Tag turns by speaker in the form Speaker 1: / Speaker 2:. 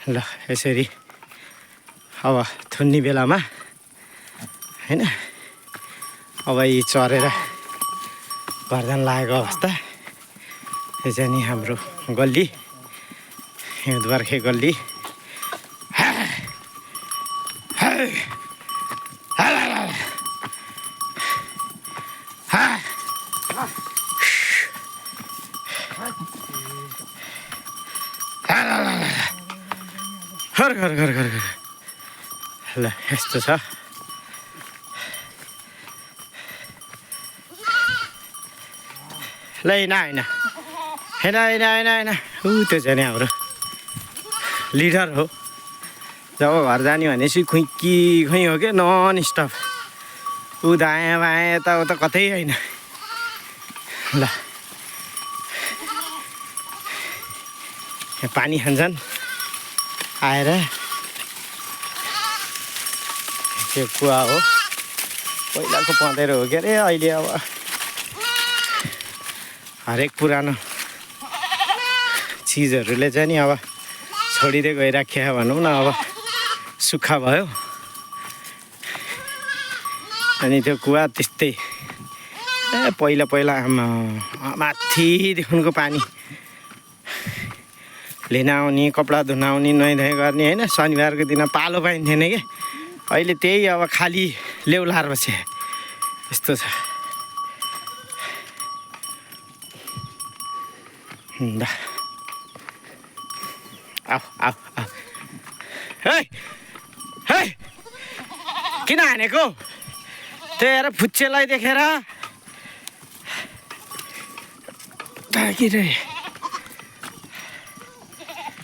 Speaker 1: ल यसरी अब थुन्ने बेलामा हैन अब यी चरेर घर जान लागेको अवस्था। यो चाहिँ नि हाम्रो गल्ली, हिउँदबर्खे गल्ली। घर घर घर घर घर ल यस्तो छ। ल होइन होइन होइन होइन होइन होइन ऊ त्यो चाहिँ नि हाम्रो लिडर हो। जब घर जाने भनेपछि खुइकी खुइ हो क्या, नन स्टप ऊ दायाँ बायाँ यताउता कतै होइन। ल पानी खान्छन् आएर। त्यो कुवा हो, पहिलाको पँधेरो हो के अरे। अहिले अब हरेक पुरानो चिजहरूले चाहिँ नि अब छोडिदिए गइराख्यो भनौँ न। अब सुक्खा भयो अनि त्यो कुवा त्यस्तै पहिला पहिला माथिदेखिको पानी लिन आउने, कपडा धुन आउने, नुहाइधुवाइ गर्ने होइन। शनिबारको दिन पालो पाइन्थेन कि, अहिले त्यही अब खाली लेउलार बसे यस्तो छ। ल आऊ आऊ आऊ। है है किन हानेको? त्यही हेर फुच्चेलाई देखेर।